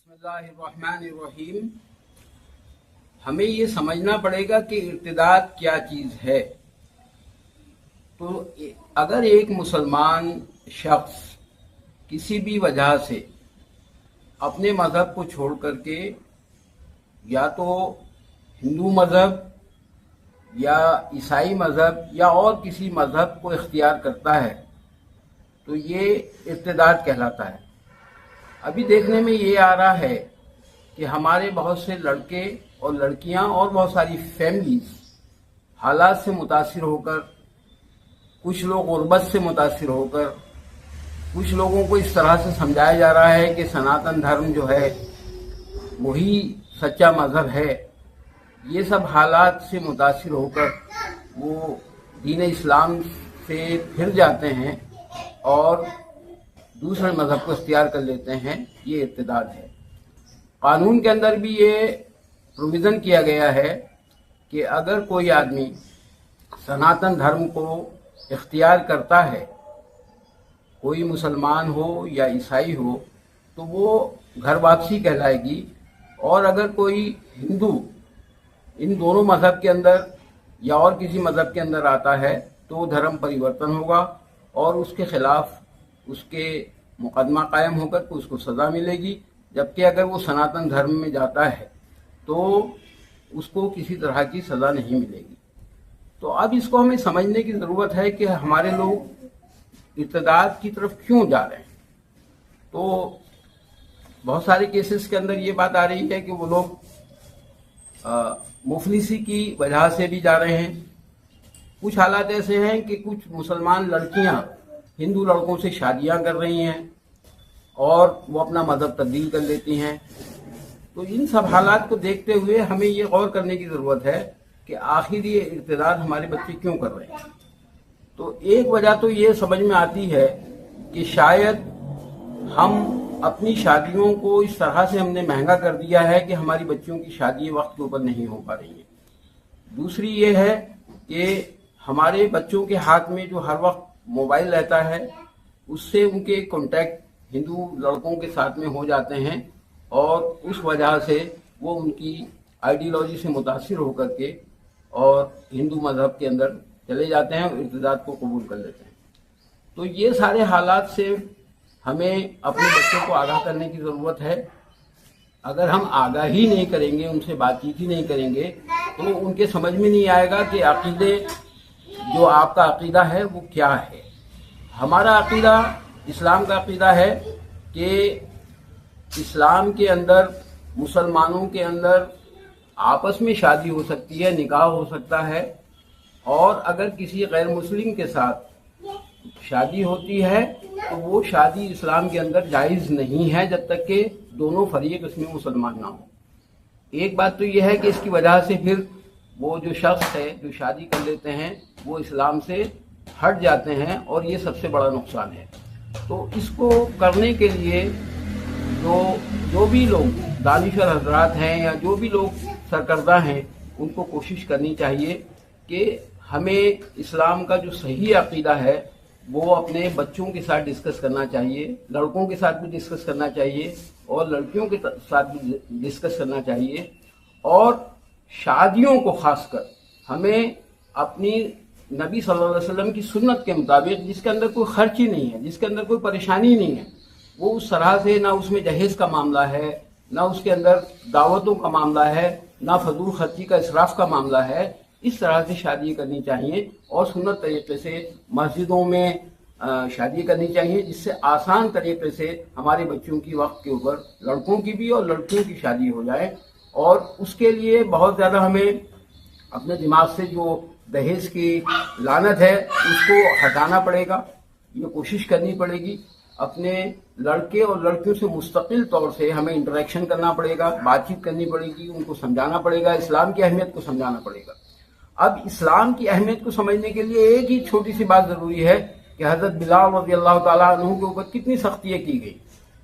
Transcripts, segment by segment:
बिस्मिल्लाहिर्रहमानिर्रहीम। हमें ये समझना पड़ेगा कि इर्तिदाद क्या चीज़ है। तो अगर एक मुसलमान शख्स किसी भी वजह से अपने मज़हब को छोड़ करके या तो हिंदू मज़हब या ईसाई मज़हब या और किसी मज़हब को इख्तियार करता है तो ये इर्तिदाद कहलाता है। अभी देखने में ये आ रहा है कि हमारे बहुत से लड़के और लड़कियां और बहुत सारी फैमिलीज हालात से मुतासिर होकर, कुछ लोग गुर्बत से मुतासिर होकर, कुछ लोगों को इस तरह से समझाया जा रहा है कि सनातन धर्म जो है वही सच्चा मज़हब है। ये सब हालात से मुतासिर होकर वो दीन इस्लाम से फिर जाते हैं और दूसरे मज़हब को इख्तियार कर लेते हैं। ये इर्तिदाद है। कानून के अंदर भी ये प्रोविज़न किया गया है कि अगर कोई आदमी सनातन धर्म को इख्तियार करता है, कोई मुसलमान हो या ईसाई हो, तो वो घर वापसी कहलाएगी। और अगर कोई हिंदू इन दोनों मज़हब के अंदर या और किसी मज़हब के अंदर आता है तो धर्म परिवर्तन होगा और उसके खिलाफ उसके मुकदमा कायम होकर के उसको सज़ा मिलेगी। जबकि अगर वो सनातन धर्म में जाता है तो उसको किसी तरह की सज़ा नहीं मिलेगी। तो अब इसको हमें समझने की ज़रूरत है कि हमारे लोग इर्तिदाद की तरफ क्यों जा रहे हैं। तो बहुत सारे केसेस के अंदर ये बात आ रही है कि वो लोग मुफलिसी की वजह से भी जा रहे हैं। कुछ हालात ऐसे हैं कि कुछ मुसलमान लड़कियां हिंदू लड़कों से शादियां कर रही हैं और वो अपना मज़हब तब्दील कर लेती हैं। तो इन सब हालात को देखते हुए हमें ये गौर करने की ज़रूरत है कि आखिर ये इर्तिदाद हमारे बच्चे क्यों कर रहे हैं। तो एक वजह तो ये समझ में आती है कि शायद हम अपनी शादियों को इस तरह से हमने महंगा कर दिया है कि हमारी बच्चियों की शादी वक्त के ऊपर नहीं हो पा रही है। दूसरी ये है कि हमारे बच्चों के हाथ में जो हर वक्त मोबाइल रहता है उससे उनके कॉन्टैक्ट हिंदू लड़कों के साथ में हो जाते हैं और उस वजह से वो उनकी आइडियोलॉजी से मुतासिर होकर के और हिंदू मज़हब के अंदर चले जाते हैं और इर्तिदाद को कबूल कर लेते हैं। तो ये सारे हालात से हमें अपने बच्चों को आगाह करने की ज़रूरत है। अगर हम आगाह ही नहीं करेंगे, उनसे बातचीत ही नहीं करेंगे तो उनके समझ में नहीं आएगा कि अकीदे जो आपका अकीदा है वो क्या है। हमारा अकीदा इस्लाम का अकीदा है कि इस्लाम के अंदर मुसलमानों के अंदर आपस में शादी हो सकती है, निकाह हो सकता है। और अगर किसी गैर मुस्लिम के साथ शादी होती है तो वो शादी इस्लाम के अंदर जायज़ नहीं है जब तक कि दोनों फरीक इसमें मुसलमान ना हो। एक बात तो यह है कि इसकी वजह से फिर वो जो शख्स है जो शादी कर लेते हैं वो इस्लाम से हट जाते हैं और ये सबसे बड़ा नुकसान है। तो इसको करने के लिए जो भी लोग दानिशवर हजरात हैं या जो भी लोग सरकर्दा हैं उनको कोशिश करनी चाहिए कि हमें इस्लाम का जो सही अकीदा है वो अपने बच्चों के साथ डिस्कस करना चाहिए, लड़कों के साथ भी डिस्कस करना चाहिए और लड़कियों के साथ भी डिस्कस करना चाहिए। और शादियों को खासकर हमें अपनी नबी सल्लल्लाहु अलैहि वसल्लम की सुन्नत के मुताबिक, जिसके अंदर कोई खर्च ही नहीं है, जिसके अंदर कोई परेशानी नहीं है, वो उस तरह से ना उसमें जहेज का मामला है, ना उसके अंदर दावतों का मामला है, ना फजूल खर्ची का इसराफ का मामला है, इस तरह से शादी करनी चाहिए और सुन्नत तरीके से मस्जिदों में शादी करनी चाहिए, जिससे आसान तरीके से हमारे बच्चों की वक्त के ऊपर लड़कों की भी और लड़कियों की शादी हो जाए। और उसके लिए बहुत ज़्यादा हमें अपने दिमाग से जो दहेज की लानत है उसको हटाना पड़ेगा, ये कोशिश करनी पड़ेगी। अपने लड़के और लड़कियों से मुस्तकिल तौर से हमें इंटरेक्शन करना पड़ेगा, बातचीत करनी पड़ेगी, उनको समझाना पड़ेगा, इस्लाम की अहमियत को समझाना पड़ेगा। अब इस्लाम की अहमियत को समझने के लिए एक ही छोटी सी बात ज़रूरी है कि हज़रत बिलाल रज़ियल्लाहु ताला अन्हु के ऊपर कितनी सख्तियाँ की गई,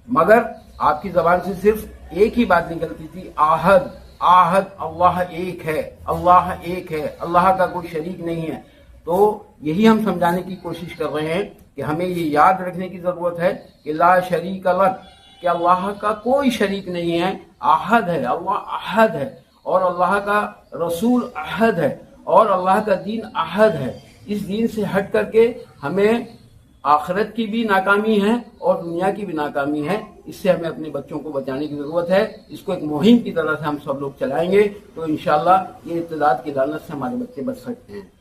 मगर आपकी ज़बान से सिर्फ एक ही बात निकलती थी, आहद आहद, अल्लाह एक है, अल्लाह एक है, अल्लाह का कोई शरीक नहीं है। तो यही हम समझाने की कोशिश कर रहे हैं कि हमें ये याद रखने की ज़रूरत है कि ला शरीक लक, کہ اللہ کا کوئی شریک نہیں ہے، احد ہے، اللہ احد ہے، اور اللہ کا رسول احد ہے، اور اللہ کا دین احد ہے۔ اس دین سے ہٹ کر کے ہمیں آخرت کی بھی ناکامی ہے اور دنیا کی بھی ناکامی ہے۔ اس سے ہمیں اپنے بچوں کو بچانے کی ضرورت ہے۔ اس کو ایک مہم کی طرح سے ہم سب لوگ چلائیں گے تو انشاءاللہ یہ ارتداد کی لعنت سے ہمارے بچے بچ سکتے ہیں۔